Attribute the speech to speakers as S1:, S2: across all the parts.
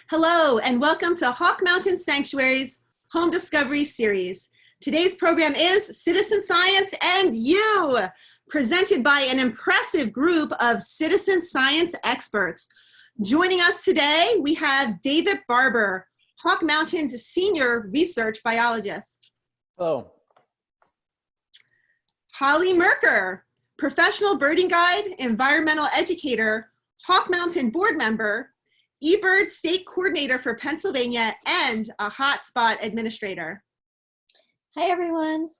S1: Hello, and welcome to Hawk Mountain Sanctuary's Home Discovery Series. Today's program is Citizen Science and You, presented by an impressive group of citizen science experts. Joining us today, we have David Barber, Hawk Mountain's Senior Research Biologist.
S2: Hello.
S1: Holly Merker, Professional Birding Guide, Environmental Educator, Hawk Mountain Board Member, eBird State Coordinator for Pennsylvania, and a Hotspot Administrator.
S3: Hi, everyone.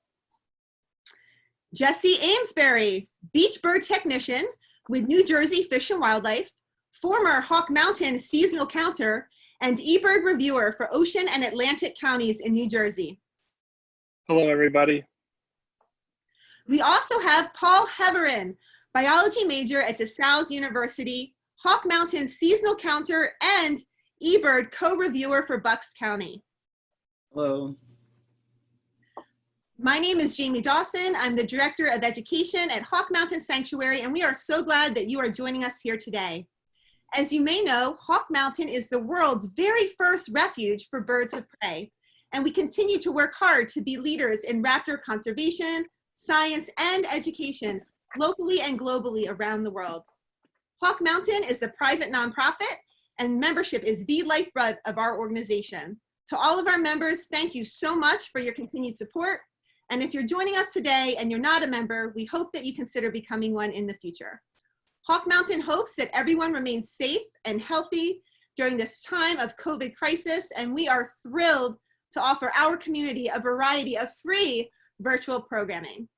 S1: Jesse Amesbury, Beach Bird Technician with New Jersey Fish and Wildlife, former Hawk Mountain Seasonal Counter, and eBird Reviewer for Ocean and Atlantic counties in New Jersey.
S4: Hello, everybody.
S1: We also have Paul Heverin, Biology Major at DeSales University, Hawk Mountain Seasonal Counter, and eBird Co-Reviewer for Bucks County.
S5: Hello.
S1: My name is Jamie Dawson. I'm the Director of Education at Hawk Mountain Sanctuary, and we are so glad that you are joining us here today. As you may know, Hawk Mountain is the world's very first refuge for birds of prey, and we continue to work hard to be leaders in raptor conservation, science, and education locally and globally around the world. Hawk Mountain is a private nonprofit, and membership is the lifeblood of our organization. To all of our members, thank you so much for your continued support. And if you're joining us today and you're not a member, we hope that you consider becoming one in the future. Hawk Mountain hopes that everyone remains safe and healthy during this time of COVID crisis, and we are thrilled to offer our community a variety of free virtual programming.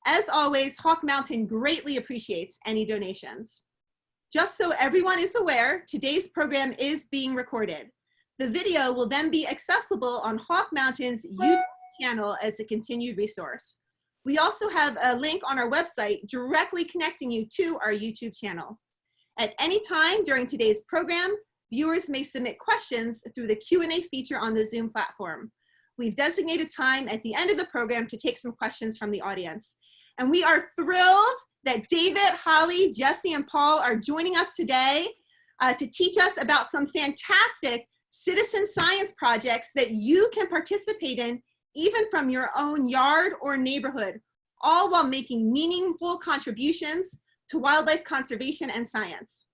S1: As always, Hawk Mountain greatly appreciates any donations. Just so everyone is aware, today's program is being recorded. The video will then be accessible on Hawk Mountain's YouTube channel as a continued resource. We also have a link on our website directly connecting you to our YouTube channel. At any time during today's program, viewers may submit questions through the Q&A feature on the Zoom platform. We've designated time at the end of the program to take some questions from the audience. And we are thrilled that David, Holly, Jesse, and Paul are joining us today to teach us about some fantastic citizen science projects that you can participate in even from your own yard or neighborhood, all while making meaningful contributions to wildlife conservation and science.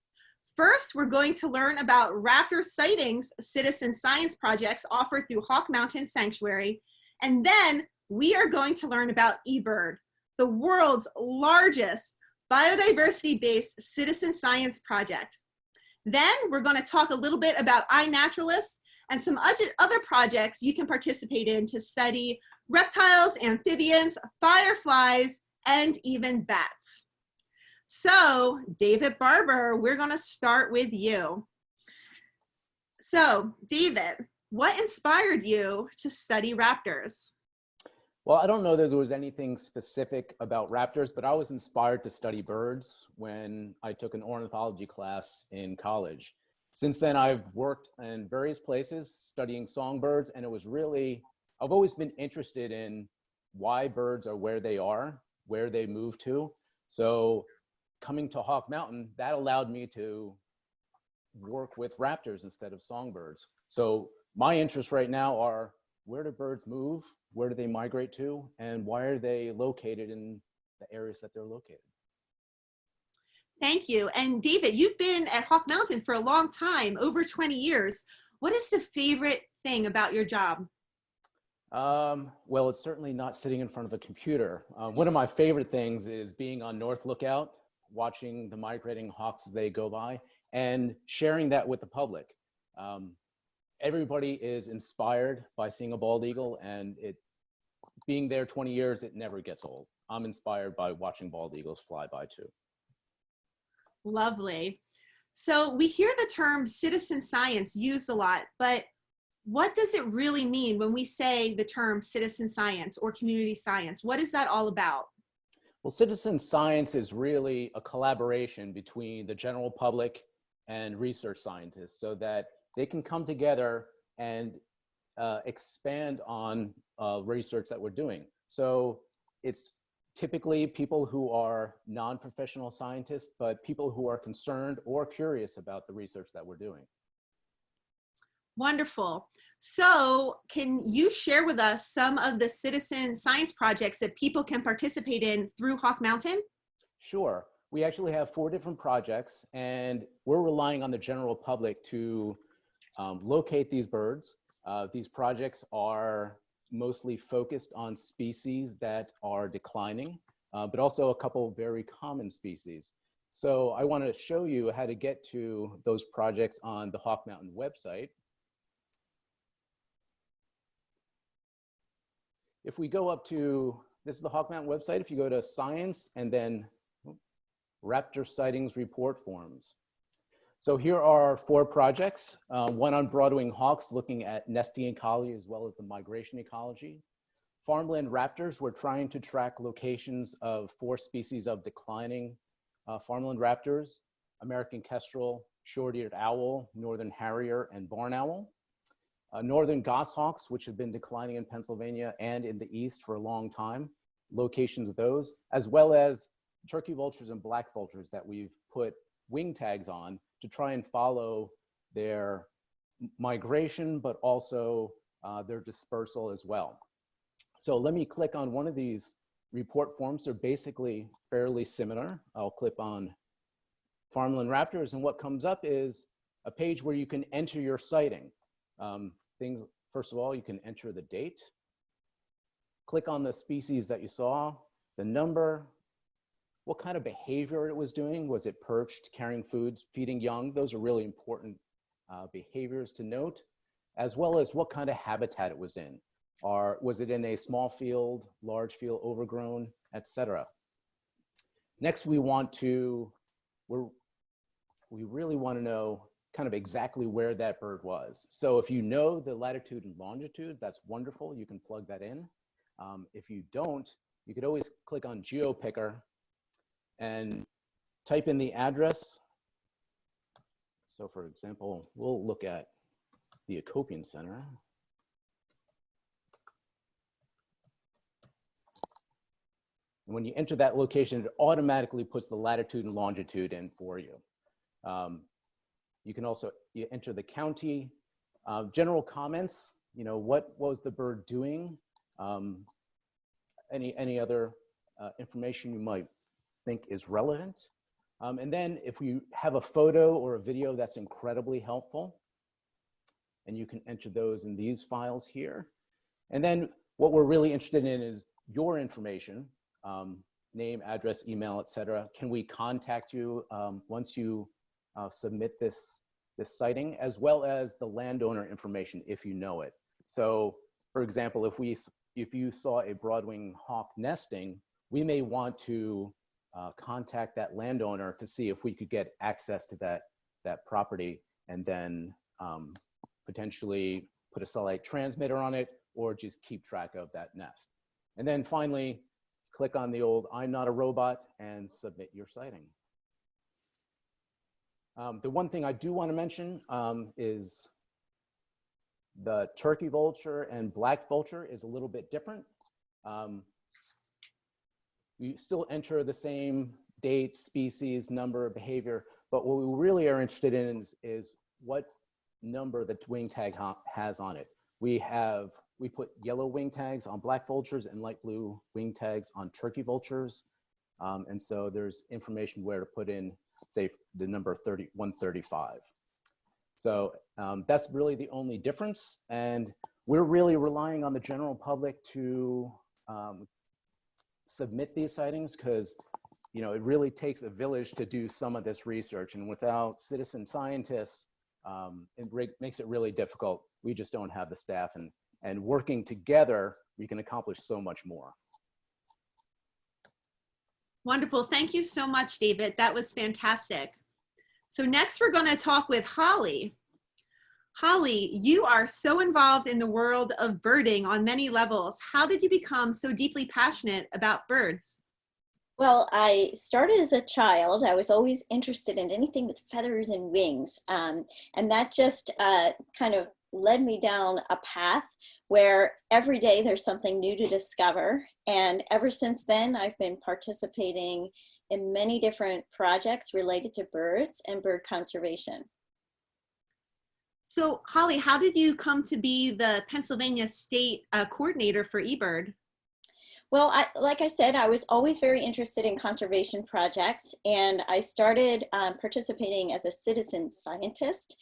S1: First, we're going to learn about raptor sightings citizen science projects offered through Hawk Mountain Sanctuary, and then we are going to learn about eBird, the world's largest biodiversity-based citizen science project. Then we're going to talk a little bit about iNaturalist and some other projects you can participate in to study reptiles, amphibians, fireflies, and even bats. So, David Barber, we're going to start with you. So, David, what inspired you to study raptors?
S2: Well, I don't know that there was anything specific about raptors, but I was inspired to study birds when I took an ornithology class in college. Since then, I've worked in various places studying songbirds, and it was really, I've always been interested in why birds are where they are, where they move to. So coming to Hawk Mountain, that allowed me to work with raptors instead of songbirds. So my interests right now are, where do birds move? Where do they migrate to? And why are they located in the areas that they're located?
S1: Thank you. And David, you've been at Hawk Mountain for a long time, over 20 years. What is the favorite thing about your job?
S2: Well, it's certainly not sitting in front of a computer. One of my favorite things is being on North Lookout, watching the migrating hawks as they go by, and sharing that with the public. Everybody is inspired by seeing a bald eagle, and being there 20 years, it never gets old. I'm inspired by watching bald eagles fly by too.
S1: Lovely. So we hear the term citizen science used a lot, but what does it really mean when we say the term citizen science or community science? What is that all about?
S2: Well, citizen science is really a collaboration between the general public and research scientists so that they can come together and expand on research that we're doing. So it's typically people who are non-professional scientists, but people who are concerned or curious about the research that we're doing.
S1: Wonderful. So can you share with us some of the citizen science projects that people can participate in through Hawk Mountain?
S2: Sure. We actually have 4 different projects, and we're relying on the general public to locate these birds. These projects are mostly focused on species that are declining, but also a couple very common species. So I want to show you how to get to those projects on the Hawk Mountain website. If we go up to, this is the Hawk Mountain website, if you go to Science and then Raptor Sightings Report Forms. So here are our 4 projects, one on broad-winged hawks looking at nesting ecology as well as the migration ecology. Farmland Raptors, we're trying to track locations of 4 species of declining farmland raptors: American kestrel, short-eared owl, northern harrier, and barn owl. Northern goshawks, which have been declining in Pennsylvania and in the East for a long time, locations of those, as well as turkey vultures and black vultures that we've put wing tags on to try and follow their migration, but also their dispersal as well. So let me click on one of these report forms. They're basically fairly similar. I'll click on Farmland Raptors, and what comes up is a page where you can enter your sighting. First of all, you can enter the date, click on the species that you saw, the number, what kind of behavior it was doing. Was it perched, carrying foods, feeding young? Those are really important behaviors to note, as well as what kind of habitat it was in. Was it in a small field, large field, overgrown, etc. Next, we really want to know kind of exactly where that bird was. So if you know the latitude and longitude, that's wonderful. You can plug that in. If you don't, you could always click on GeoPicker and type in the address. So for example, we'll look at the Acopian Center. And when you enter that location, it automatically puts the latitude and longitude in for you. You can also enter the county, general comments, what was the bird doing? Any other information you might think is relevant. And then if you have a photo or a video, that's incredibly helpful. And you can enter those in these files here. And then what we're really interested in is your information, name, address, email, etc. Can we contact you once you submit this sighting, as well as the landowner information if you know it. So for example, if you saw a broad-winged hawk nesting, we may want to contact that landowner to see if we could get access to that property, and then potentially put a satellite transmitter on it, or just keep track of that nest. And then finally, click on the old "I'm not a robot" and submit your sighting. The one thing I do want to mention is the turkey vulture and black vulture is a little bit different. You still enter the same date, species, number, behavior, but what we really are interested in is what number the wing tag has on it. We put yellow wing tags on black vultures and light blue wing tags on turkey vultures. And so there's information where to put in, say, the number 135. So that's really the only difference. And we're really relying on the general public to submit these sightings, because it really takes a village to do some of this research. And without citizen scientists, it makes it really difficult. We just don't have the staff, and working together, we can accomplish so much more.
S1: Wonderful. Thank you so much, David. That was fantastic. So next we're going to talk with Holly. Holly, you are so involved in the world of birding on many levels. How did you become so deeply passionate about birds?
S3: Well, I started as a child. I was always interested in anything with feathers and wings. And that just kind of led me down a path where every day there's something new to discover. And ever since then, I've been participating in many different projects related to birds and bird conservation.
S1: So Holly, how did you come to be the Pennsylvania State coordinator for eBird?
S3: Well, like I said, I was always very interested in conservation projects, and I started participating as a citizen scientist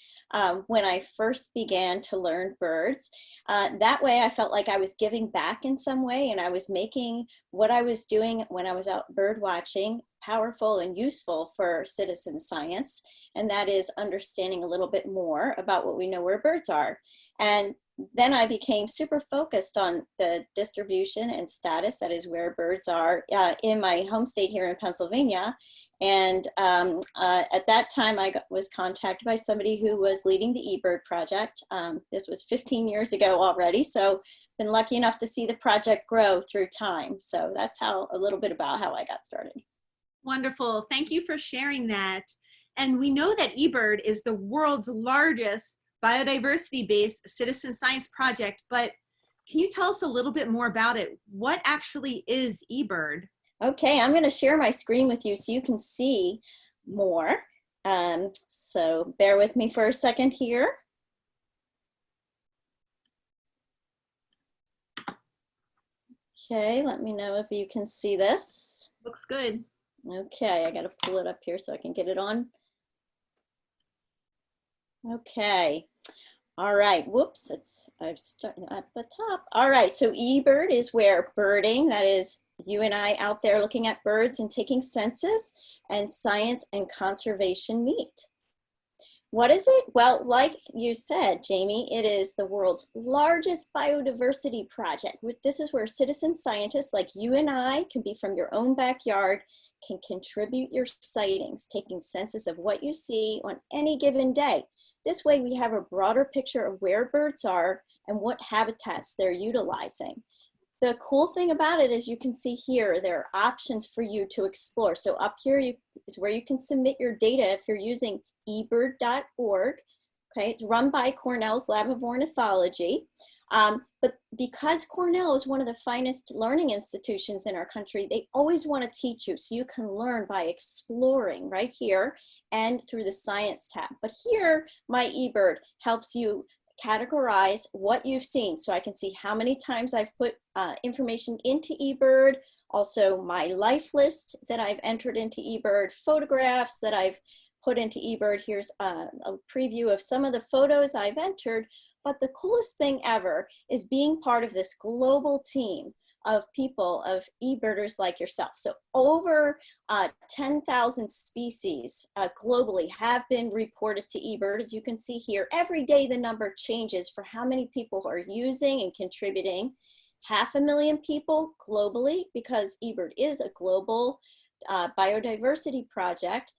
S3: when I first began to learn birds. That way I felt like I was giving back in some way, and I was making what I was doing when I was out bird watching powerful and useful for citizen science, and that is understanding a little bit more about what we know where birds are. And then I became super focused on the distribution and status, that is where birds are in my home state here in Pennsylvania. And at that time, I was contacted by somebody who was leading the eBird project. This was 15 years ago already, so been lucky enough to see the project grow through time. So that's how a little bit about how I got started.
S1: Wonderful. Thank you for sharing that. And we know that eBird is the world's largest biodiversity-based citizen science project, but can you tell us a little bit more about it? What actually is eBird?
S3: Okay, I'm going to share my screen with you so you can see more. So bear with me for a second here. Okay, let me know if you can see this.
S1: Looks good.
S3: Okay, I got to pull it up here so I can get it on. Okay. All right, whoops, I'm starting at the top. All right, so eBird is where birding, that is you and I out there looking at birds and taking census, and science and conservation meet. What is it? Well, like you said, Jamie, it is the world's largest biodiversity project. This is where citizen scientists like you and I can be from your own backyard, can contribute your sightings, taking census of what you see on any given day. This way we have a broader picture of where birds are and what habitats they're utilizing. The cool thing about it is you can see here, there are options for you to explore. So up here is where you can submit your data if you're using ebird.org. Okay, it's run by Cornell's Lab of Ornithology. But because Cornell is one of the finest learning institutions in our country, they always want to teach you so you can learn by exploring right here and through the science tab. But here, my eBird helps you categorize what you've seen. So I can see how many times I've put information into eBird, also my life list that I've entered into eBird, photographs that I've put into eBird. Here's a preview of some of the photos I've entered. But the coolest thing ever is being part of this global team of people, of eBirders like yourself. So over 10,000 species globally have been reported to eBird. As you can see here, every day the number changes for how many people are using and contributing. 500,000 people globally, because eBird is a global biodiversity project.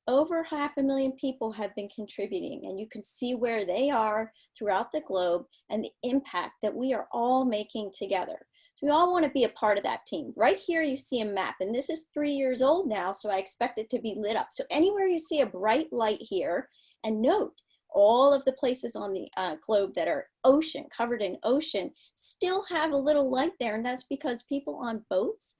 S3: Over 500,000 people have been contributing, and you can see where they are throughout the globe and the impact that we are all making together. So we all want to be a part of that team. Right here you see a map, and this is 3 years old now, so I expect it to be lit up. So anywhere you see a bright light here, and note all of the places on the globe that are ocean, covered in ocean, still have a little light there, and that's because people on boats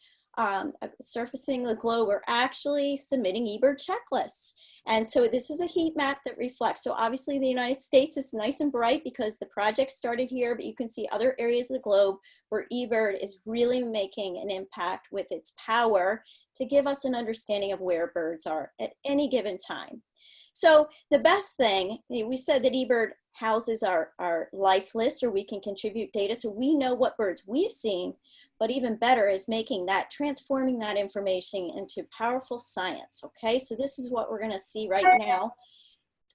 S3: surfacing the globe are actually submitting eBird checklists. And so this is a heat map that reflects. So obviously the United States is nice and bright because the project started here, but you can see other areas of the globe where eBird is really making an impact with its power to give us an understanding of where birds are at any given time. So the best thing, we said that eBird houses our life list, or we can contribute data so we know what birds we've seen, but even better is transforming that information into powerful science, okay? So this is what we're gonna see right now.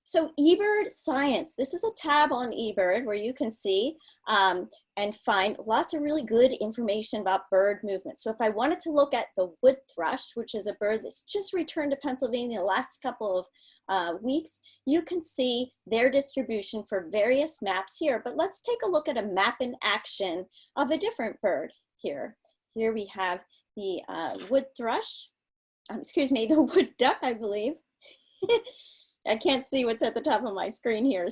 S3: So eBird Science, this is a tab on eBird where you can see and find lots of really good information about bird movement. So if I wanted to look at the wood thrush, which is a bird that's just returned to Pennsylvania the last couple of weeks, you can see their distribution for various maps here. But let's take a look at a map in action of a different bird here. Here we have the wood thrush, the wood duck, I believe. I can't see what's at the top of my screen here,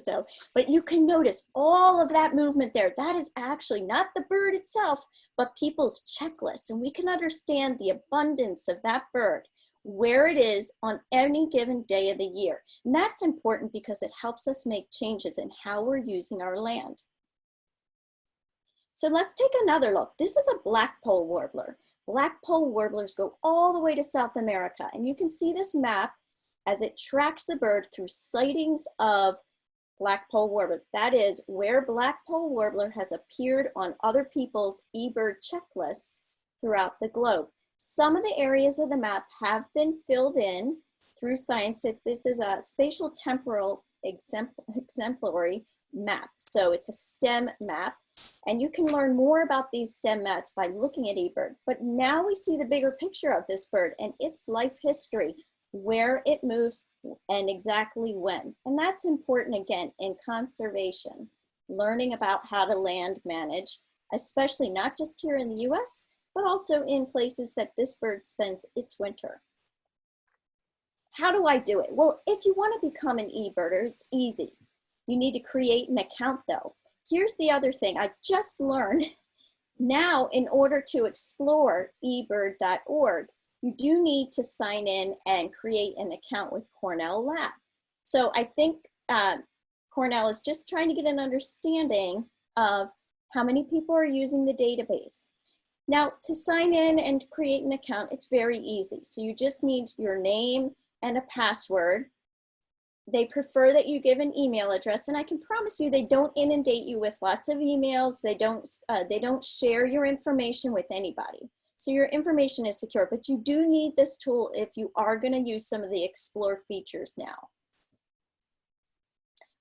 S3: but you can notice all of that movement there. That is actually not the bird itself, but people's checklists, and we can understand the abundance of that bird. where it is on any given day of the year. And that's important because it helps us make changes in how we're using our land. So let's take another look. This is a blackpoll warbler. Blackpoll warblers go all the way to South America, and you can see this map as it tracks the bird through sightings of blackpoll warbler. That is where blackpoll warbler has appeared on other people's eBird checklists throughout the globe. Some of the areas of the map have been filled in through science. This is a spatial temporal exemplary map. So it's a STEM map, and you can learn more about these STEM maps by looking at eBird. But now we see the bigger picture of this bird and its life history, where it moves and exactly when. And that's important again in conservation, learning about how to land manage, especially not just here in the US, but also in places that this bird spends its winter. How do I do it? Well, if you want to become an eBirder, it's easy. You need to create an account though. Here's the other thing I just learned. Now, in order to explore ebird.org, you do need to sign in and create an account with Cornell Lab. So I think Cornell is just trying to get an understanding of how many people are using the database. Now, to sign in and create an account, it's very easy. So you just need your name and a password. They prefer that you give an email address, and I can promise you they don't inundate you with lots of emails. They don't share your information with anybody. So your information is secure, but you do need this tool if you are going to use some of the Explore features now.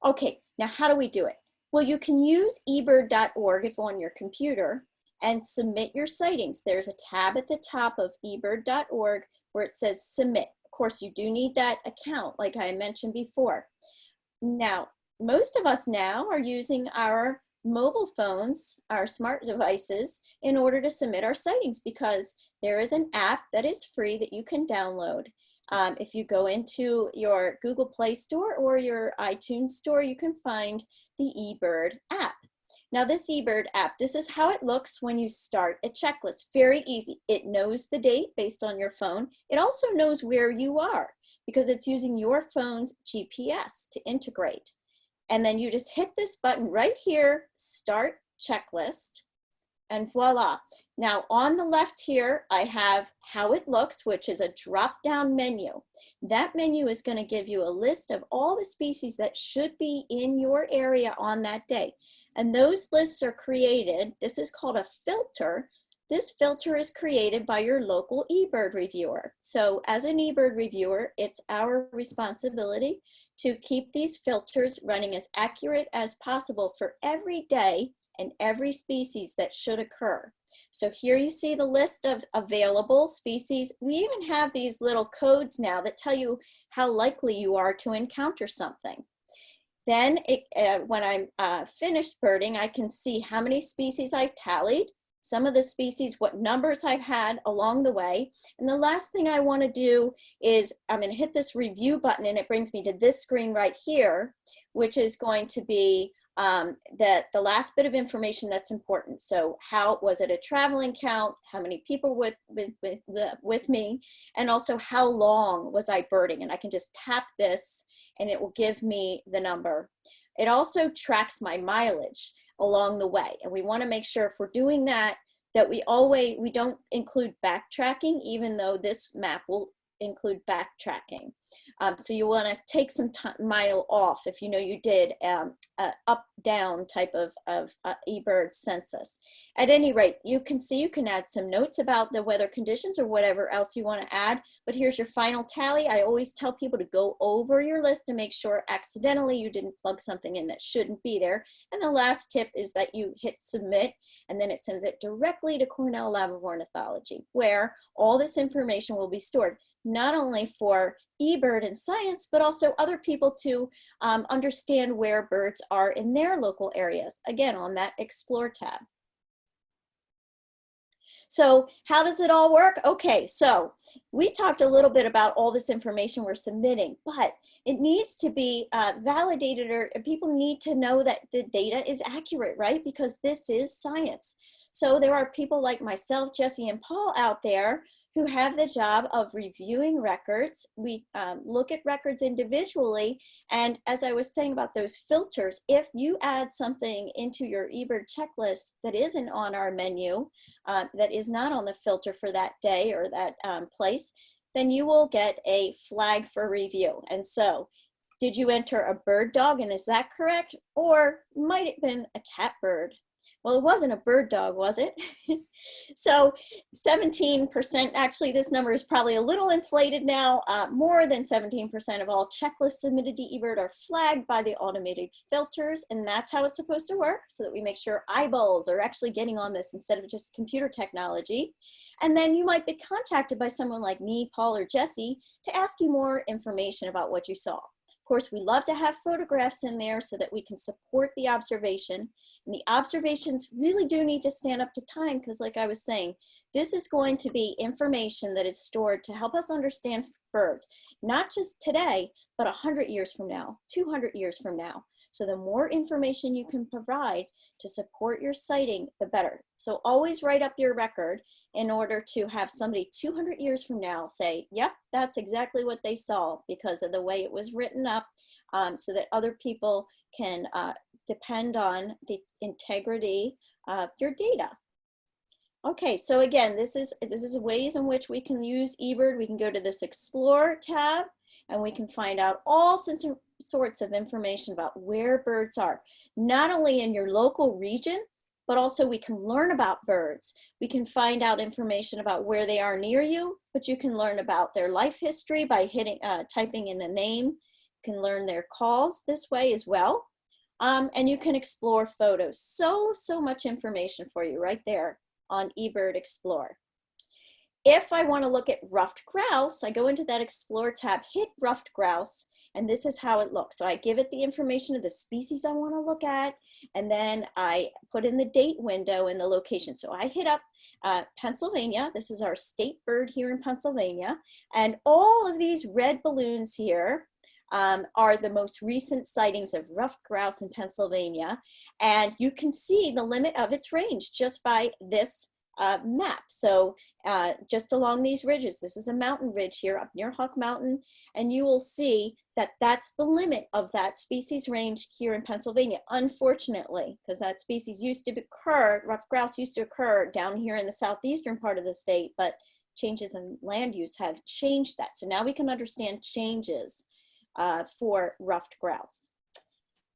S3: Okay, now how do we do it? Well, you can use ebird.org if on your computer and submit your sightings. There's a tab at the top of ebird.org where it says submit. Of course, you do need that account like I mentioned before. Now, most of us now are using our mobile phones, our smart devices, in order to submit our sightings because there is an app that is free that you can download. If you go into your Google Play Store or your iTunes Store, you can find the eBird app. Now this eBird app, this is how it looks when you start a checklist. Very easy. It knows the date based on your phone. It also knows where you are because it's using your phone's GPS to integrate. And then you just hit this button right here, Start Checklist, and voila. Now on the left here, I have how it looks, which is a drop-down menu. That menu is going to give you a list of all the species that should be in your area on that day. And those lists are created, this is called a filter. This filter is created by your local eBird reviewer. So as an eBird reviewer, it's our responsibility to keep these filters running as accurate as possible for every day and every species that should occur. So here you see the list of available species. We even have these little codes now that tell you how likely you are to encounter something. Then when I'm finished birding, I can see how many species I tallied, some of the species, what numbers I've had along the way. And the last thing I want to do is I'm going to hit this review button and it brings me to this screen right here, which is going to be the last bit of information that's important. So how was it a traveling count? How many people with me? And also how long was I birding? And I can just tap this and it will give me the number. It also tracks my mileage along the way. And we want to make sure if we're doing that, that we don't include backtracking, even though this map will include backtracking. So you want to take some mile off if you know you did up-down type of eBird census. At any rate, you can see you can add some notes about the weather conditions or whatever else you want to add, but here's your final tally. I always tell people to go over your list and make sure accidentally you didn't plug something in that shouldn't be there. And the last tip is that you hit submit and then it sends it directly to Cornell Lab of Ornithology, where all this information will be stored, not only for eBird and science, but also other people to understand where birds are in their local areas, again, on that Explore tab. So how does it all work? Okay, so we talked a little bit about all this information we're submitting, but it needs to be validated, or people need to know that the data is accurate, right? Because this is science. So there are people like myself, Jesse, and Paul out there who have the job of reviewing records. We look at records individually, and as I was saying about those filters, if you add something into your eBird checklist that isn't on our menu, that is not on the filter for that day or that place, then you will get a flag for review. And so, did you enter a bird dog, and is that correct? Or might it have been a cat bird? Well, it wasn't a bird dog, was it? So 17%, actually this number is probably a little inflated now. More than 17% of all checklists submitted to eBird are flagged by the automated filters, and that's how it's supposed to work, so that we make sure eyeballs are actually getting on this instead of just computer technology. And then you might be contacted by someone like me, Paul, or Jesse to ask you more information about what you saw. Of course, we love to have photographs in there so that we can support the observation. And the observations really do need to stand up to time because, like I was saying, this is going to be information that is stored to help us understand birds, not just today, but 100 years from now, 200 years from now. So the more information you can provide to support your sighting, the better. So always write up your record in order to have somebody 200 years from now say, yep, that's exactly what they saw because of the way it was written up, so that other people can depend on the integrity of your data. Okay, so again, this is ways in which we can use eBird. We can go to this Explore tab, and we can find out all sorts of information about where birds are, not only in your local region, but also we can learn about birds. We can find out information about where they are near you, but you can learn about their life history by typing in a name. You can learn their calls this way as well. And you can explore photos. So much information for you right there on eBird Explore. If I want to look at ruffed grouse, I go into that Explore tab, hit ruffed grouse, and this is how it looks. So I give it the information of the species I want to look at, and then I put in the date window and the location. So I hit up Pennsylvania. This is our state bird here in Pennsylvania. And all of these red balloons here are the most recent sightings of ruffed grouse in Pennsylvania. And you can see the limit of its range just by this map. So just along these ridges, this is a mountain ridge here up near Hawk Mountain, and you will see that that's the limit of that species range here in Pennsylvania, unfortunately, because that species used to occur, ruffed grouse used to occur down here in the southeastern part of the state, but changes in land use have changed that. So now we can understand changes for ruffed grouse.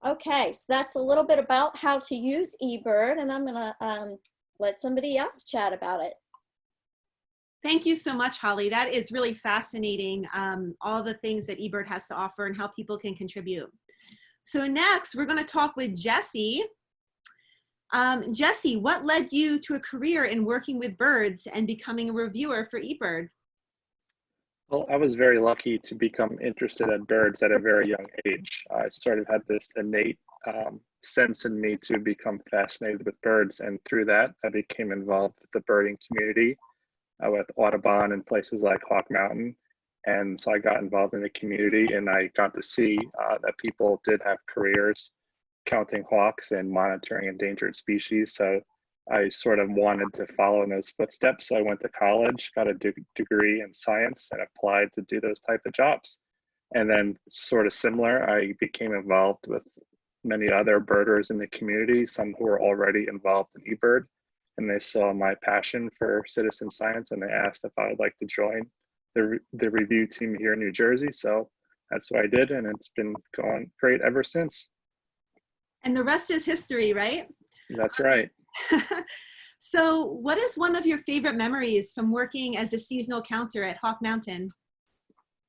S3: Okay, so that's a little bit about how to use eBird, and I'm gonna let somebody else chat about it.
S1: Thank you so much, Holly. That is really fascinating, all the things that eBird has to offer and how people can contribute. So next, we're going to talk with Jesse. Jesse, what led you to a career in working with birds and becoming a reviewer for eBird?
S4: Well, I was very lucky to become interested in birds at a very young age. I had this innate sense in me to become fascinated with birds, and through that I became involved with the birding community with Audubon and places like Hawk Mountain. And so I got involved in the community, and I got to see that people did have careers counting hawks and monitoring endangered species. So I sort of wanted to follow in those footsteps. So I went to college, got a degree in science, and applied to do those type of jobs. And then sort of similar, I became involved with many other birders in the community, some who were already involved in eBird, and they saw my passion for citizen science, and they asked if I would like to join the review team here in New Jersey. So that's what I did, and it's been going great ever since.
S1: And the rest is history, right?
S4: That's right.
S1: So what is one of your favorite memories from working as a seasonal counter at Hawk Mountain?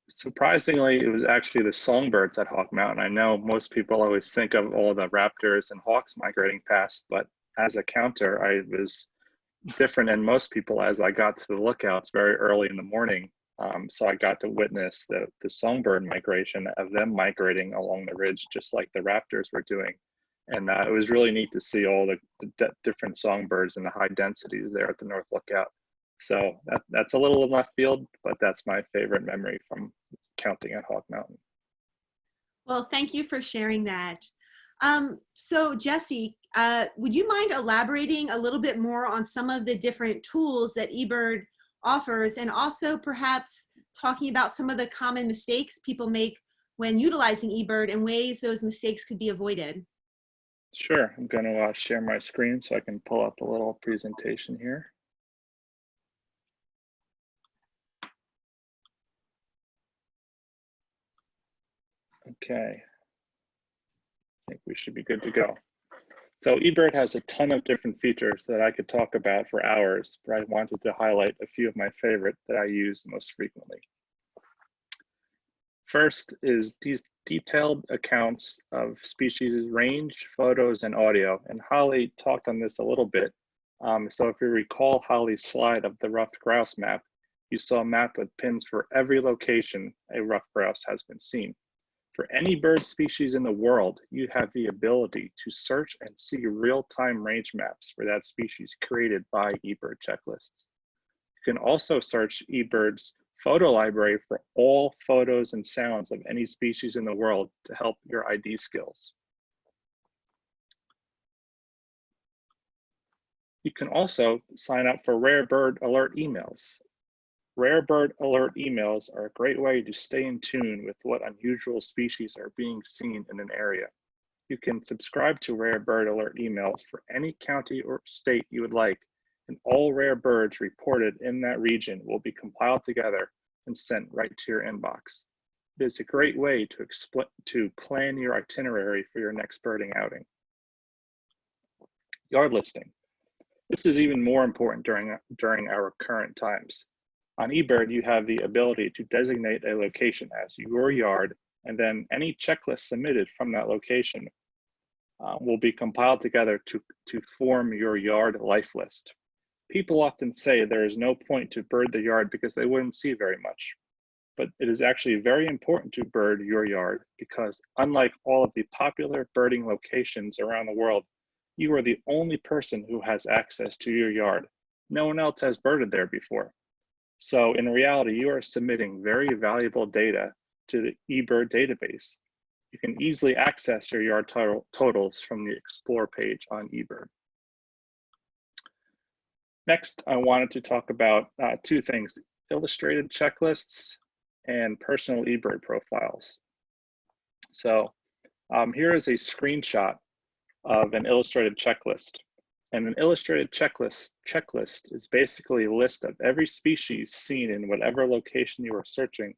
S4: Surprisingly, it was actually the songbirds at Hawk Mountain. I know most people always think of all the raptors and hawks migrating past, but as a counter, I was different than most people as I got to the lookouts very early in the morning. So I got to witness the songbird migration of them migrating along the ridge, just like the raptors were doing. And it was really neat to see all the different songbirds and the high densities there at the North Lookout. So that's a little in left field, but that's my favorite memory from counting at Hawk Mountain.
S1: Well, thank you for sharing that. So Jesse, would you mind elaborating a little bit more on some of the different tools that eBird offers, and also perhaps talking about some of the common mistakes people make when utilizing eBird and ways those mistakes could be avoided.
S4: Sure, I'm going to share my screen so I can pull up a little presentation here. Okay, I think we should be good to go. So eBird has a ton of different features that I could talk about for hours, but I wanted to highlight a few of my favorite that I use most frequently. First is these detailed accounts of species range, photos, and audio. And Holly talked on this a little bit. So if you recall Holly's slide of the ruffed grouse map, you saw a map with pins for every location a ruffed grouse has been seen. For any bird species in the world, you have the ability to search and see real-time range maps for that species created by eBird checklists. You can also search eBird's photo library for all photos and sounds of any species in the world to help your ID skills. You can also sign up for rare bird alert emails. Rare bird alert emails are a great way to stay in tune with what unusual species are being seen in an area. You can subscribe to rare bird alert emails for any county or state you would like, and all rare birds reported in that region will be compiled together and sent right to your inbox. It is a great way to plan your itinerary for your next birding outing. Yard listing. This is even more important during our current times. On eBird, you have the ability to designate a location as your yard, and then any checklist submitted from that location will be compiled together to form your yard life list. People often say there is no point to bird the yard because they wouldn't see very much. But it is actually very important to bird your yard because unlike all of the popular birding locations around the world, you are the only person who has access to your yard. No one else has birded there before. So in reality, you are submitting very valuable data to the eBird database. You can easily access your yard totals from the Explore page on eBird. Next, I wanted to talk about two things, illustrated checklists and personal eBird profiles. So here is a screenshot of an illustrated checklist. And an illustrated checklist is basically a list of every species seen in whatever location you are searching,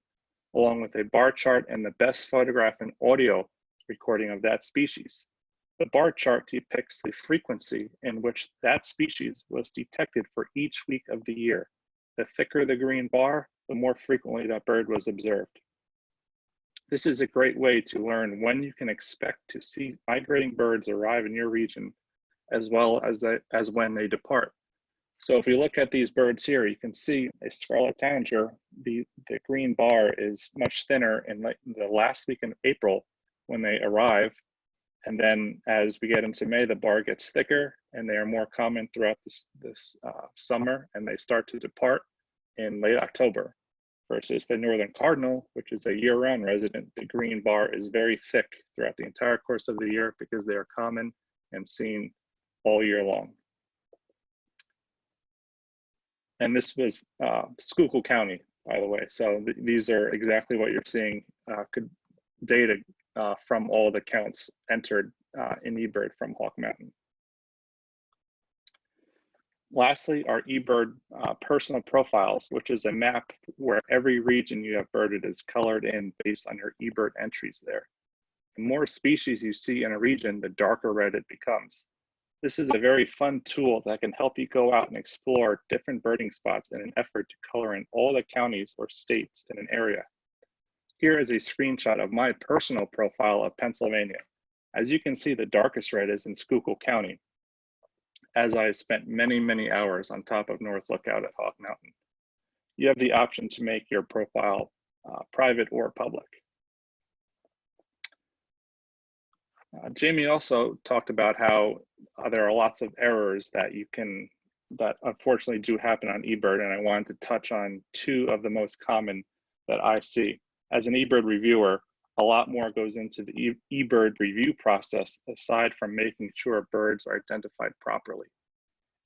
S4: along with a bar chart and the best photograph and audio recording of that species. The bar chart depicts the frequency in which that species was detected for each week of the year. The thicker the green bar, the more frequently that bird was observed. This is a great way to learn when you can expect to see migrating birds arrive in your region, as well as when they depart. So if you look at these birds here, you can see a scarlet tanager, the green bar is much thinner in the last week in April when they arrive. And then as we get into May, the bar gets thicker and they are more common throughout this summer, and they start to depart in late October. Versus the northern cardinal, which is a year-round resident, the green bar is very thick throughout the entire course of the year because they are common and seen all year long. And this was Schuylkill County, by the way. So these are exactly what you're seeing, data from all the counts entered in eBird from Hawk Mountain. Lastly, our eBird personal profiles, which is a map where every region you have birded is colored in based on your eBird entries there. The more species you see in a region, the darker red it becomes. This is a very fun tool that can help you go out and explore different birding spots in an effort to color in all the counties or states in an area. Here is a screenshot of my personal profile of Pennsylvania. As you can see, the darkest red is in Schuylkill County, as I spent many, many hours on top of North Lookout at Hawk Mountain. You have the option to make your profile private or public. Jamie also talked about how there are lots of errors that that unfortunately do happen on eBird, and I wanted to touch on two of the most common that I see. As an eBird reviewer, a lot more goes into the eBird review process aside from making sure birds are identified properly.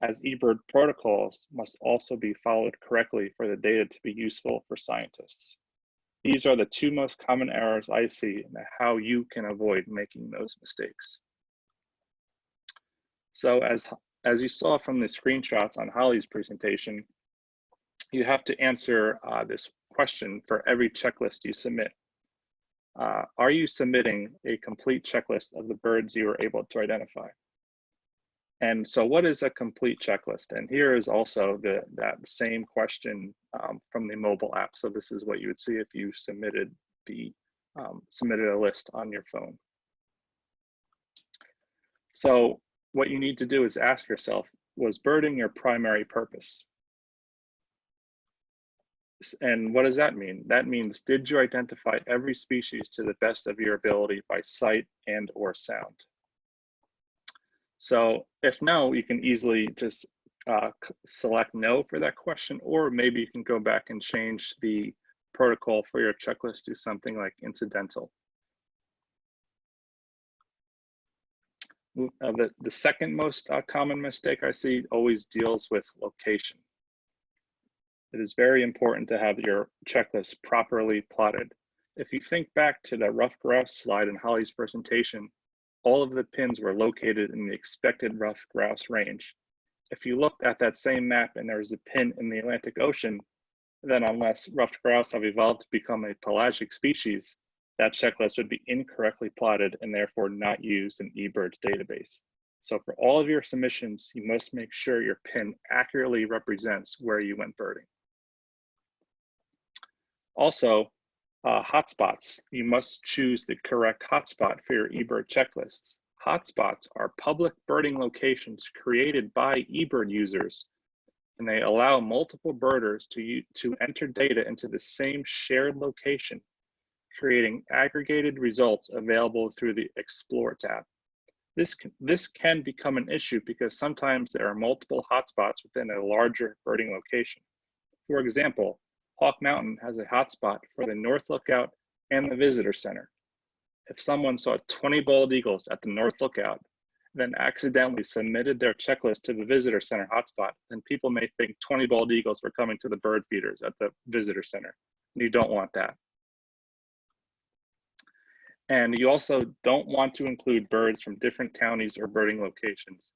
S4: as eBird protocols must also be followed correctly for the data to be useful for scientists. These are the two most common errors I see and how you can avoid making those mistakes. So as you saw from the screenshots on Holly's presentation, you have to answer this question for every checklist you submit. Are you submitting a complete checklist of the birds you were able to identify? And so what is a complete checklist? And here is also that same question from the mobile app. So this is what you would see if you submitted a list on your phone. So what you need to do is ask yourself, was birding your primary purpose? And what does that mean? That means, did you identify every species to the best of your ability by sight and or sound? So if no, you can easily just select no for that question, or maybe you can go back and change the protocol for your checklist to something like incidental. The second most common mistake I see always deals with location. It is very important to have your checklist properly plotted. If you think back to the rough grouse slide in Holly's presentation, all of the pins were located in the expected rough grouse range. If you looked at that same map and there was a pin in the Atlantic Ocean, then unless ruffed grouse have evolved to become a pelagic species, that checklist would be incorrectly plotted and therefore not used in eBird database. So for all of your submissions, you must make sure your pin accurately represents where you went birding. Also, hotspots. You must choose the correct hotspot for your eBird checklists. Hotspots are public birding locations created by eBird users, and they allow multiple birders to enter data into the same shared location, creating aggregated results available through the Explore tab. This can become an issue because sometimes there are multiple hotspots within a larger birding location. For example, Hawk Mountain has a hotspot for the North Lookout and the Visitor Center. If someone saw 20 bald eagles at the North Lookout, then accidentally submitted their checklist to the Visitor Center hotspot, then people may think 20 bald eagles were coming to the bird feeders at the Visitor Center. You don't want that. And you also don't want to include birds from different counties or birding locations.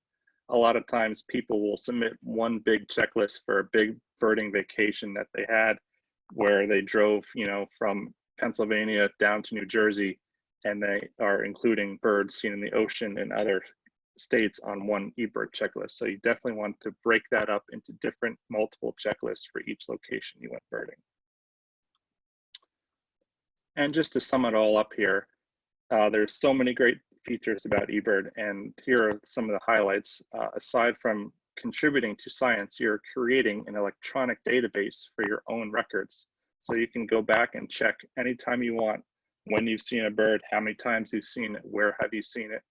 S4: A lot of times people will submit one big checklist for a big birding vacation that they had, where they drove, from Pennsylvania down to New Jersey, and they are including birds seen in the ocean and other states on one eBird checklist. So you definitely want to break that up into different multiple checklists for each location you went birding. And just to sum it all up here, there's so many great features about eBird, and here are some of the highlights. Aside from contributing to science, you're creating an electronic database for your own records. So you can go back and check anytime you want when you've seen a bird, how many times you've seen it, where have you seen it.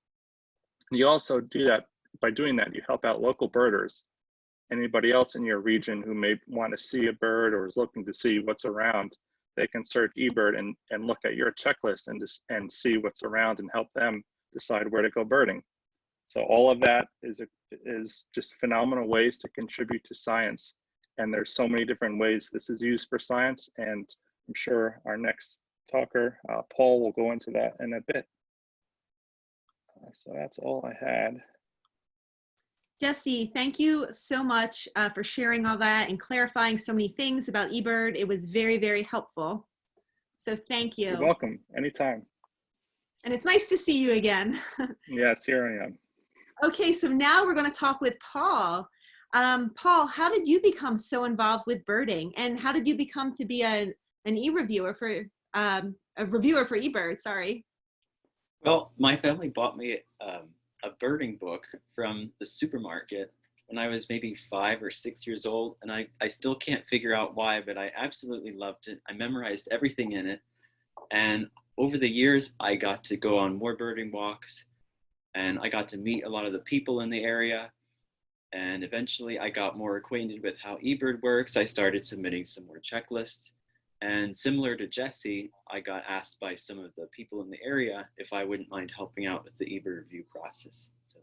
S4: You also do that, by doing that, you help out local birders. Anybody else in your region who may want to see a bird or is looking to see what's around, they can search eBird and look at your checklist and see what's around and help them decide where to go birding. So all of that is just phenomenal ways to contribute to science. And there's so many different ways this is used for science. And I'm sure our next talker, Paul, will go into that in a bit. So that's all I had.
S1: Jesse, thank you so much for sharing all that and clarifying so many things about eBird. It was very, very helpful. So thank you.
S4: You're welcome, anytime.
S1: And it's nice to see you again.
S4: Yes, here I am.
S1: Okay, so now we're going to talk with Paul. Paul, how did you become so involved with birding, and how did you become to be a reviewer for eBird? Sorry.
S5: Well, my family bought me a birding book from the supermarket when I was maybe 5 or 6 years old, and I still can't figure out why, but I absolutely loved it. I memorized everything in it, and over the years, I got to go on more birding walks, and I got to meet a lot of the people in the area, and eventually I got more acquainted with how eBird works. I started submitting some more checklists, and similar to Jesse, I got asked by some of the people in the area if I wouldn't mind helping out with the eBird review process. So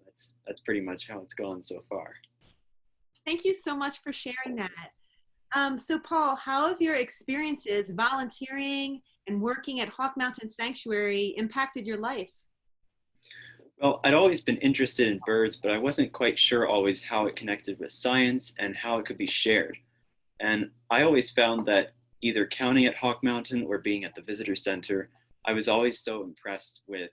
S5: that's pretty much how it's gone so far.
S1: Thank you so much for sharing that. So Paul, how have your experiences volunteering and working at Hawk Mountain Sanctuary impacted your life?
S5: Well, I'd always been interested in birds, but I wasn't quite sure always how it connected with science and how it could be shared. And I always found that either counting at Hawk Mountain or being at the visitor center, I was always so impressed with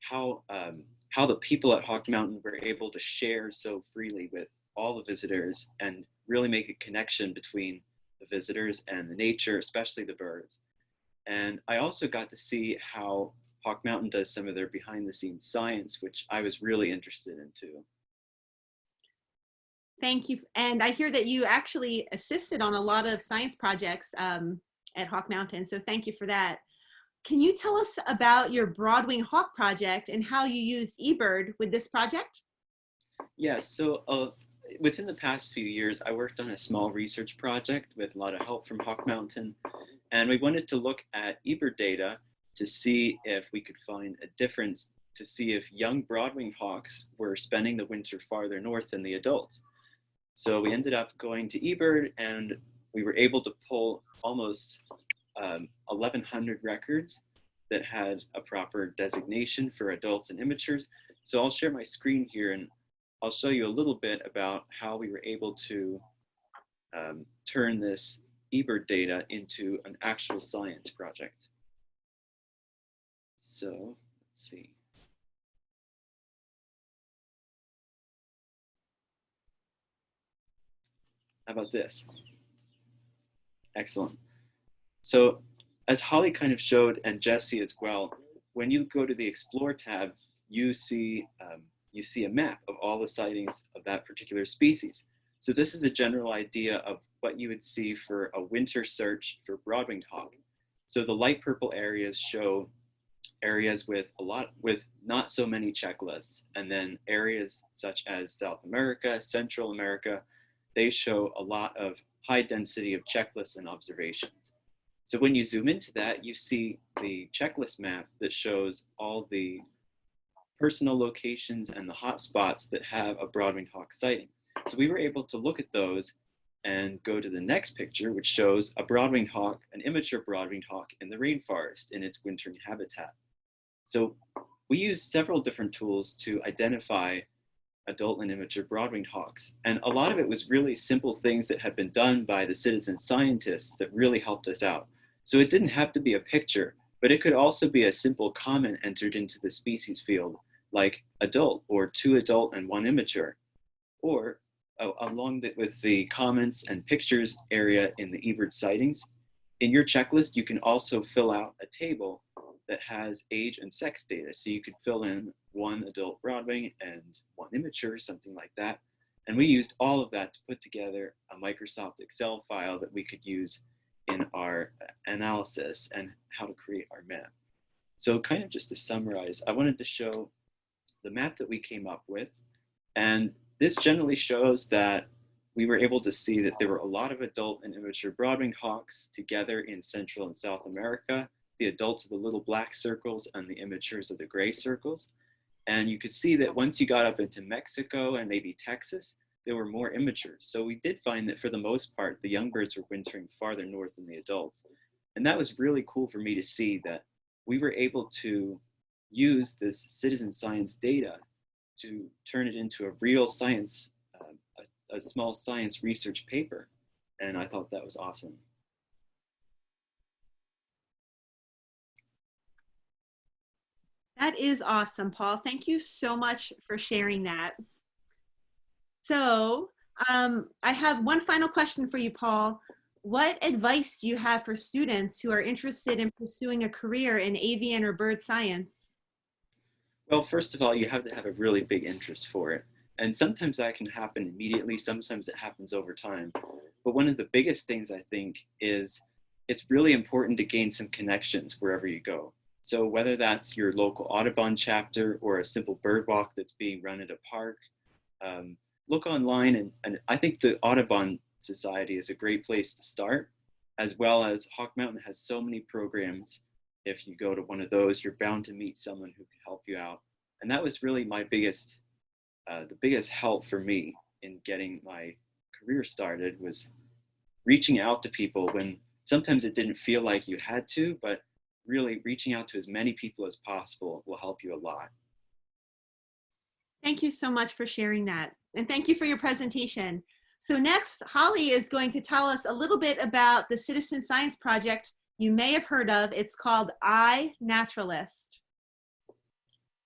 S5: how the people at Hawk Mountain were able to share so freely with all the visitors and really make a connection between the visitors and the nature, especially the birds. And I also got to see how Hawk Mountain does some of their behind the scenes science, which I was really interested in too.
S1: Thank you. And I hear that you actually assisted on a lot of science projects at Hawk Mountain. So thank you for that. Can you tell us about your Broadwing Hawk project and how you used eBird with this project?
S5: Yes, so within the past few years, I worked on a small research project with a lot of help from Hawk Mountain. And we wanted to look at Ebert data to see if we could find a difference, to see if young broadwing hawks were spending the winter farther north than the adults. So we ended up going to eBird, and we were able to pull almost 1,100 records that had a proper designation for adults and immatures. So I'll share my screen here, and I'll show you a little bit about how we were able to turn this eBird data into an actual science project. So let's see. How about this? Excellent. So as Holly kind of showed, and Jesse as well, when you go to the Explore tab, you see a map of all the sightings of that particular species. So this is a general idea of what you would see for a winter search for broadwinged hawk. So the light purple areas show areas with not so many checklists, and then areas such as South America, Central America, they show a lot of high density of checklists and observations. So when you zoom into that, you see the checklist map that shows all the personal locations and the hotspots that have a broadwinged hawk sighting. So we were able to look at those and go to the next picture, which shows a broadwinged hawk, an immature broadwinged hawk in the rainforest in its wintering habitat. So we used several different tools to identify adult and immature broadwinged hawks. And a lot of it was really simple things that had been done by the citizen scientists that really helped us out. So it didn't have to be a picture, but it could also be a simple comment entered into the species field, like adult or 2 adult and 1 immature, or with the comments and pictures area in the eBird sightings. In your checklist, you can also fill out a table that has age and sex data. So you could fill in 1 adult broadwing and 1 immature, something like that. And we used all of that to put together a Microsoft Excel file that we could use in our analysis and how to create our map. So kind of just to summarize, I wanted to show the map that we came up with. And this generally shows that we were able to see that there were a lot of adult and immature broadwinged hawks together in Central and South America. The adults are the little black circles and the immatures are the gray circles. And you could see that once you got up into Mexico and maybe Texas, there were more immatures. So we did find that for the most part, the young birds were wintering farther north than the adults. And that was really cool for me to see that we were able to use this citizen science data to turn it into a real science, a small science research paper. And I thought that was awesome.
S1: That is awesome, Paul. Thank you so much for sharing that. So I have one final question for you, Paul. What advice do you have for students who are interested in pursuing a career in avian or bird science?
S5: Well, first of all, you have to have a really big interest for it. And sometimes that can happen immediately, sometimes it happens over time. But one of the biggest things I think is it's really important to gain some connections wherever you go. So whether that's your local Audubon chapter or a simple bird walk that's being run at a park, look online, and I think the Audubon Society is a great place to start, as well as Hawk Mountain has so many programs. If you go to one of those, you're bound to meet someone who can help you out. And that was really my biggest, the biggest help for me in getting my career started was reaching out to people when sometimes it didn't feel like you had to, but really reaching out to as many people as possible will help you a lot.
S1: Thank you so much for sharing that. And thank you for your presentation. So next, Holly is going to tell us a little bit about the citizen science project you may have heard of. It's called iNaturalist.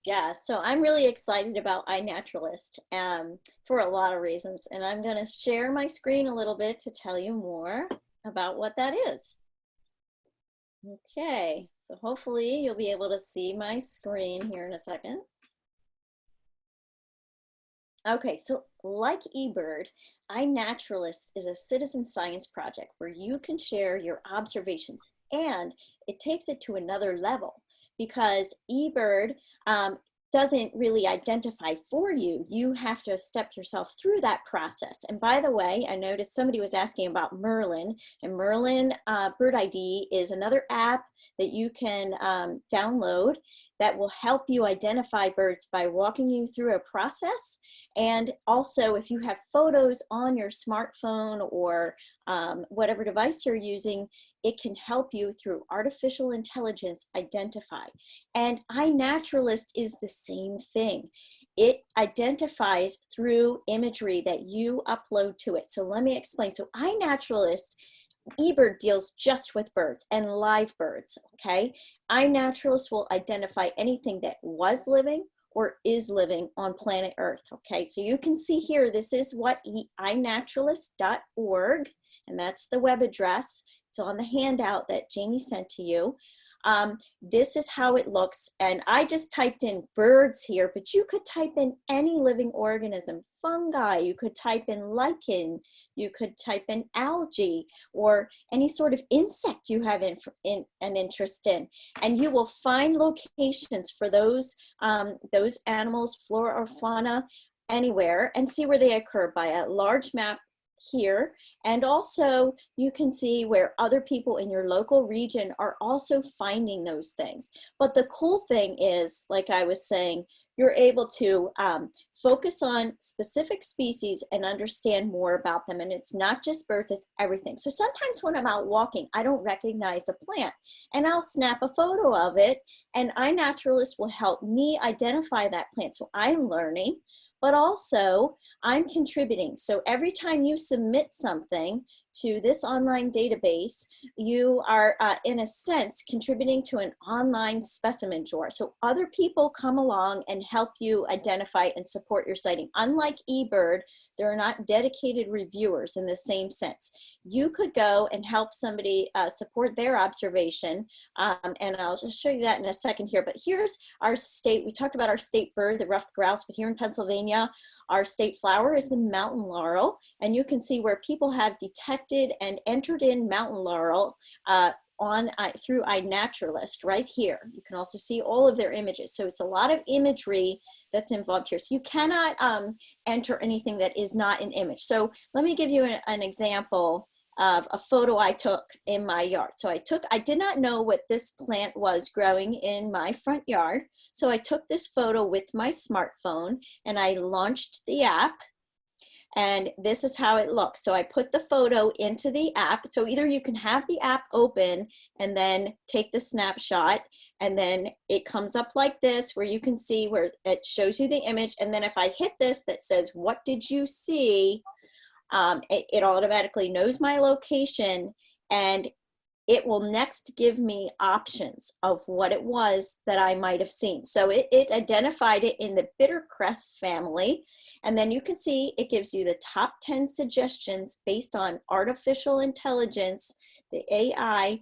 S3: Yeah, so I'm really excited about iNaturalist for a lot of reasons. And I'm going to share my screen a little bit to tell you more about what that is. Okay, so hopefully you'll be able to see my screen here in a second. Okay, so like eBird, iNaturalist is a citizen science project where you can share your observations, and it takes it to another level because eBird doesn't really identify for you. You have to step yourself through that process. And by the way, I noticed somebody was asking about Merlin, and Merlin Bird ID is another app that you can download that will help you identify birds by walking you through a process. And also, if you have photos on your smartphone or whatever device you're using, it can help you through artificial intelligence identify. And iNaturalist is the same thing. It identifies through imagery that you upload to it. So let me explain. So iNaturalist, eBird deals just with birds and live birds, okay? iNaturalist will identify anything that was living or is living on planet Earth, okay? So you can see here, this is what iNaturalist.org, and that's the web address. It's on the handout that Jamie sent to you. This is how it looks, and I just typed in birds here, but you could type in any living organism, fungi, you could type in lichen, you could type in algae, or any sort of insect you have an interest in, and you will find locations for those animals, flora or fauna, anywhere, and see where they occur by a large map here. And also you can see where other people in your local region are also finding those things. But the cool thing is, like I was saying, you're able to focus on specific species and understand more about them. And it's not just birds, it's everything. So sometimes when I'm out walking, I don't recognize a plant, and I'll snap a photo of it, and iNaturalist will help me identify that plant. So I'm learning, but also I'm contributing. So every time you submit something to this online database, you are, in a sense, contributing to an online specimen drawer. So other people come along and help you identify and support your sighting. Unlike eBird, there are not dedicated reviewers in the same sense. You could go and help somebody support their observation, and I'll just show you that in a second here. But here's our state. We talked about our state bird, the ruffed grouse, but here in Pennsylvania, our state flower is the mountain laurel, and you can see where people have detected and entered in mountain laurel through iNaturalist right here. You can also see all of their images. So it's a lot of imagery that's involved here. So you cannot enter anything that is not an image. So let me give you an example of a photo I took in my yard. So I did not know what this plant was growing in my front yard. So I took this photo with my smartphone and I launched the app. And this is how it looks. So I put the photo into the app. So either you can have the app open and then take the snapshot, and then it comes up like this where you can see where it shows you the image. And then if I hit this that says, "What did you see?" It automatically knows my location, and it will next give me options of what it was that I might have seen. So it identified it in the bittercrest family. And then you can see it gives you the top 10 suggestions based on artificial intelligence. The AI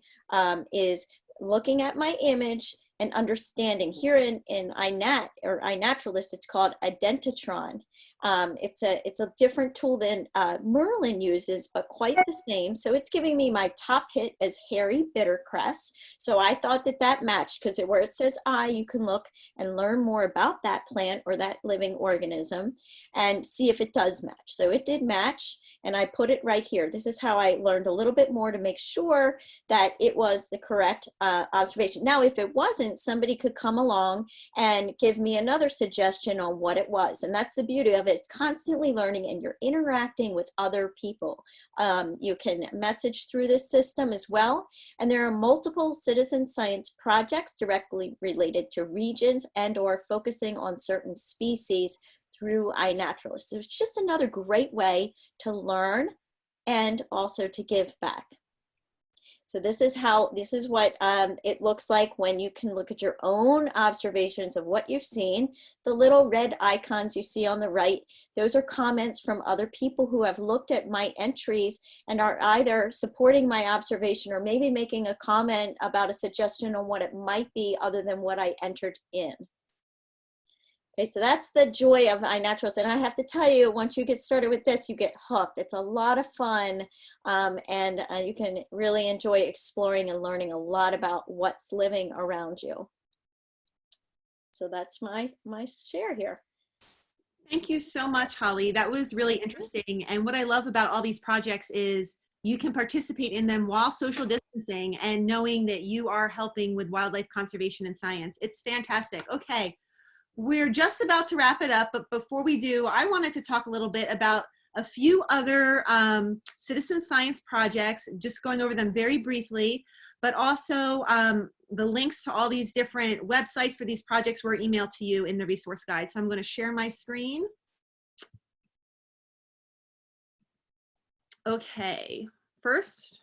S3: is looking at my image and understanding. Here in iNaturalist, it's called Identitron. It's a different tool than Merlin uses, but quite the same. So it's giving me my top hit as hairy bittercrest. So I thought that matched, because where it says I, you can look and learn more about that plant or that living organism and see if it does match. So it did match, and I put it right here. This is how I learned a little bit more to make sure that it was the correct observation. Now, if it wasn't, somebody could come along and give me another suggestion on what it was. And that's the beauty of of it. It's constantly learning, and you're interacting with other people. You can message through this system as well. And there are multiple citizen science projects directly related to regions and or focusing on certain species through iNaturalist. So it's just another great way to learn and also to give back. So this is what it looks like when you can look at your own observations of what you've seen. The little red icons you see on the right, those are comments from other people who have looked at my entries and are either supporting my observation or maybe making a comment about a suggestion on what it might be other than what I entered in. Okay, so that's the joy of iNaturalist. And I have to tell you, once you get started with this, you get hooked. It's a lot of fun, and you can really enjoy exploring and learning a lot about what's living around you. So that's my share here.
S1: Thank you so much, Holly. That was really interesting. And what I love about all these projects is you can participate in them while social distancing and knowing that you are helping with wildlife conservation and science. It's fantastic. Okay. We're just about to wrap it up, but before we do, I wanted to talk a little bit about a few other citizen science projects, just going over them very briefly, but also the links to all these different websites for these projects were emailed to you in the resource guide. So I'm going to share my screen. Okay, first,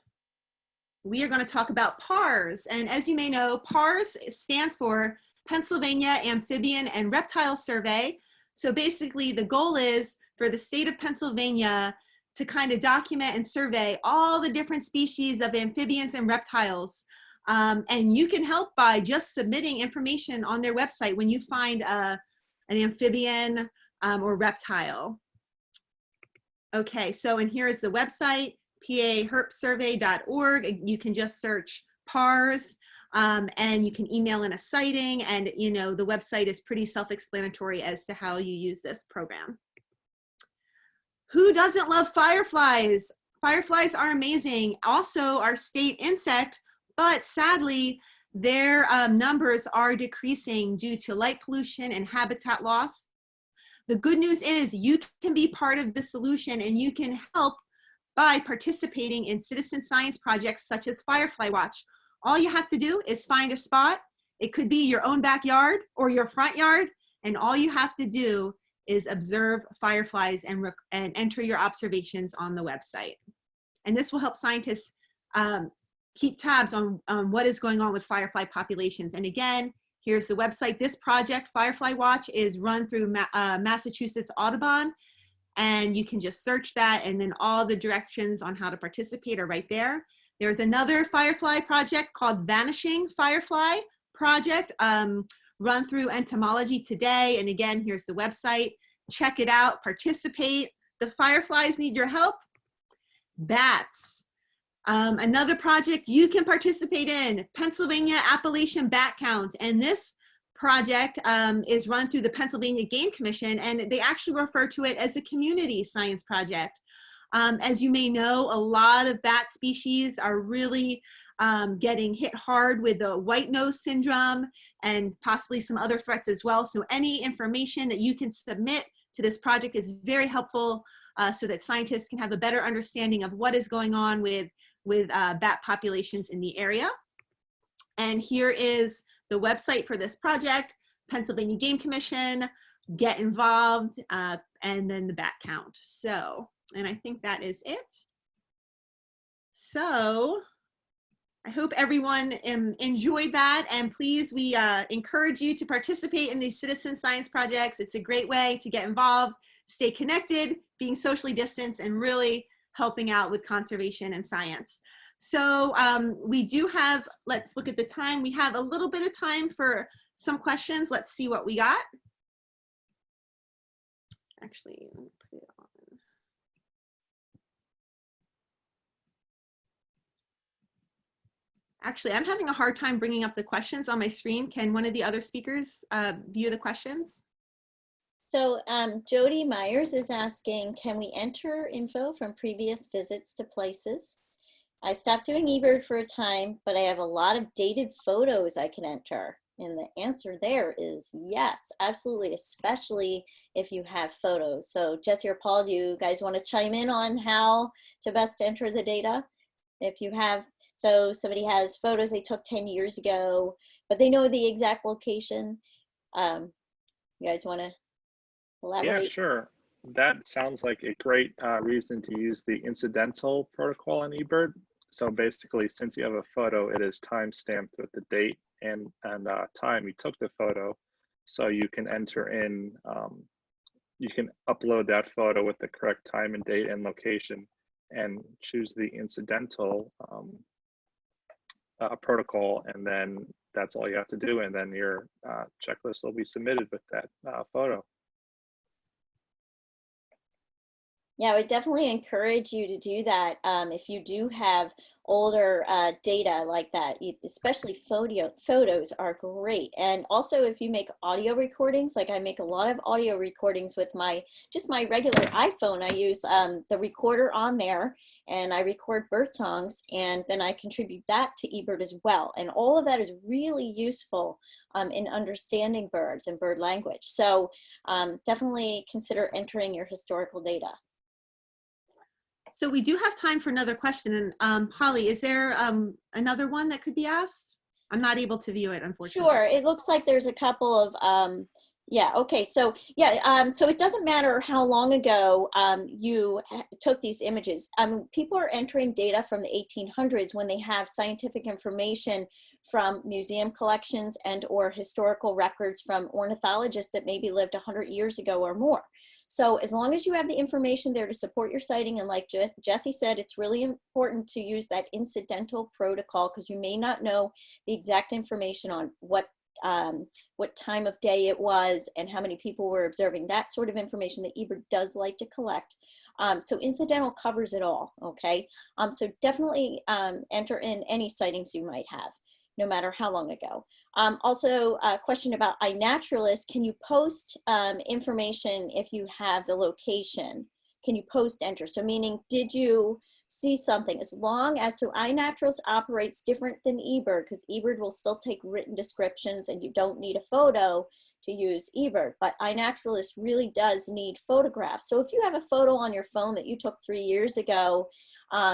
S1: we are going to talk about PARS. And as you may know, PARS stands for Pennsylvania Amphibian and Reptile Survey. So basically the goal is for the state of Pennsylvania to kind of document and survey all the different species of amphibians and reptiles. And you can help by just submitting information on their website when you find an amphibian or reptile. Okay, so and here is the website, paherpsurvey.org. You can just search PARS. And you can email in a sighting, and you know the website is pretty self-explanatory as to how you use this program. Who doesn't love fireflies? Fireflies are amazing. Also our state insect, but sadly their numbers are decreasing due to light pollution and habitat loss. The good news is you can be part of the solution, and you can help by participating in citizen science projects such as Firefly Watch. All you have to do is find a spot. It could be your own backyard or your front yard, and all you have to do is observe fireflies and enter your observations on the website. And this will help scientists keep tabs on what is going on with firefly populations. And again, here's the website. This project, Firefly Watch, is run through Massachusetts Audubon, and you can just search that, and then all the directions on how to participate are right there. There's another firefly project called Vanishing Firefly Project, run through Entomology Today. And again, here's the website. Check it out, participate. The fireflies need your help. Bats. Another project you can participate in, Pennsylvania Appalachian Bat Count. And this project is run through the Pennsylvania Game Commission, and they actually refer to it as a community science project. As you may know, a lot of bat species are really getting hit hard with the white nose syndrome and possibly some other threats as well. So any information that you can submit to this project is very helpful so that scientists can have a better understanding of what is going on with bat populations in the area. And here is the website for this project, Pennsylvania Game Commission, get involved, and then the bat count. So, and I think that is it. So I hope everyone enjoyed that, and please, we encourage you to participate in these citizen science projects. It's a great way to get involved, stay connected, being socially distanced, and really helping out with conservation and science. So we do have, let's look at the time. We have a little bit of time for some questions. Let's see what we got. Actually, let me put it on. Actually, I'm having a hard time bringing up the questions on my screen. Can one of the other speakers view the questions?
S3: So Jody Myers is asking, can we enter info from previous visits to places? I stopped doing eBird for a time, but I have a lot of dated photos I can enter. And the answer there is yes, absolutely, especially if you have photos. So Jesse or Paul, do you guys want to chime in on how to best enter the data? If you have, so somebody has photos they took 10 years ago, but they know the exact location. You guys want to elaborate?
S4: Yeah, sure. That sounds like a great reason to use the incidental protocol in eBird. So basically, since you have a photo, it is time stamped with the date and time you took the photo. So you can enter in, you can upload that photo with the correct time and date and location and choose the incidental protocol. And then that's all you have to do. And then your checklist will be submitted with that photo.
S3: Yeah, I would definitely encourage you to do that if you do have older data like that, especially photos are great. And also if you make audio recordings, like I make a lot of audio recordings with just my regular iPhone. I use the recorder on there and I record bird songs, and then I contribute that to eBird as well. And all of that is really useful in understanding birds and bird language. So definitely consider entering your historical data.
S1: So we do have time for another question. And Holly, is there another one that could be asked? I'm not able to view it, unfortunately.
S3: Sure, it looks like there's a couple of, yeah, okay, so yeah, so it doesn't matter how long ago you took these images. People are entering data from the 1800s when they have scientific information from museum collections and or historical records from ornithologists that maybe lived 100 years ago or more. So as long as you have the information there to support your sighting, and like Jesse said, it's really important to use that incidental protocol because you may not know the exact information on what time of day it was and how many people were observing, that sort of information that Ebert does like to collect. So incidental covers it all, okay? So definitely enter in any sightings you might have, no matter how long ago. Also, a question about iNaturalist. Can you post information if you have the location? Can you post enter? So meaning, did you see something? As long as, so iNaturalist operates different than eBird, because eBird will still take written descriptions and you don't need a photo to use eBird, but iNaturalist really does need photographs. So if you have a photo on your phone that you took 3 years ago,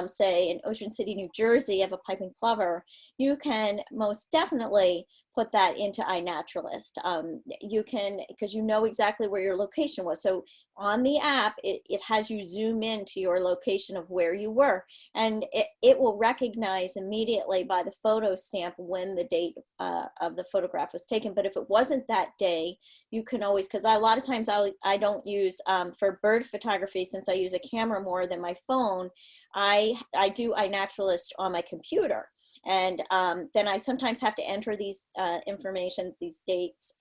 S3: say in Ocean City, New Jersey, of a piping plover, you can most definitely put that into iNaturalist. You can, because you know exactly where your location was. So on the app, it has you zoom in to your location of where you were, and it will recognize immediately by the photo stamp when the date of the photograph was taken. But if it wasn't that day, you can always, because a lot of times I don't use, for bird photography, since I use a camera more than my phone, I do iNaturalist on my computer. And then I sometimes have to enter these information, these dates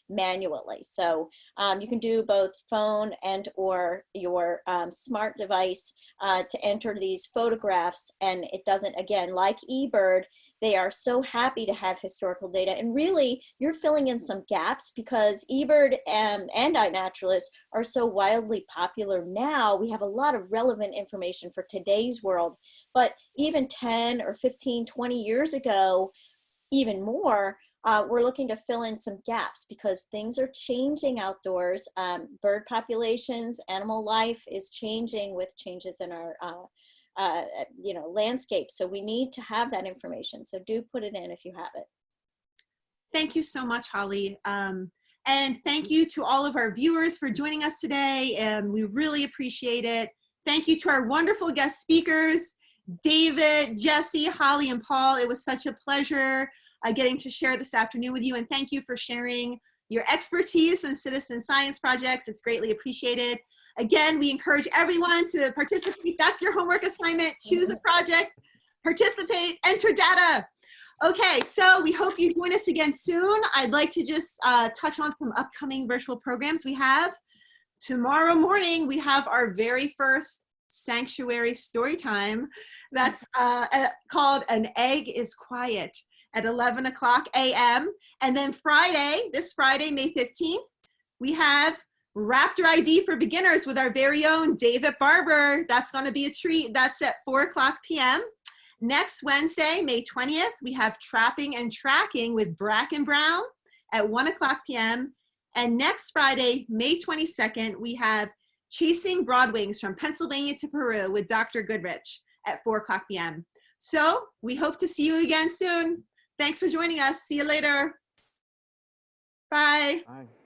S3: manually. So you can do both phone and or your smart device to enter these photographs. And it doesn't, again, like eBird, they are so happy to have historical data. And really, you're filling in some gaps because eBird and iNaturalist are so wildly popular now. We have a lot of relevant information for today's world. But even 10 or 15, 20 years ago, even more, we're looking to fill in some gaps because things are changing outdoors. Bird populations, animal life is changing with changes in our landscape. So we need to have that information. So do put it in if you have it.
S1: Thank you so much, Holly. And thank you to all of our viewers for joining us today. And we really appreciate it. Thank you to our wonderful guest speakers, David, Jesse, Holly, and Paul. It was such a pleasure getting to share this afternoon with you. And thank you for sharing your expertise in citizen science projects. It's greatly appreciated. Again, we encourage everyone to participate. That's your homework assignment. Choose a project, participate, enter data. Okay, so we hope you join us again soon. I'd like to just touch on some upcoming virtual programs we have. Tomorrow morning, we have our very first sanctuary story time. That's called An Egg is Quiet at 11 o'clock a.m. And then Friday, this Friday, May 15th, we have Raptor ID for Beginners with our very own David Barber. That's going to be a treat. That's at 4 o'clock p.m. Next Wednesday, May 20th, we have Trapping and Tracking with Bracken Brown at 1:00 p.m. And next Friday, May 22nd, we have Chasing Broadwings from Pennsylvania to Peru with Dr. Goodrich at 4:00 p.m. So we hope to see you again soon. Thanks for joining us. See you later. Bye.
S2: Bye.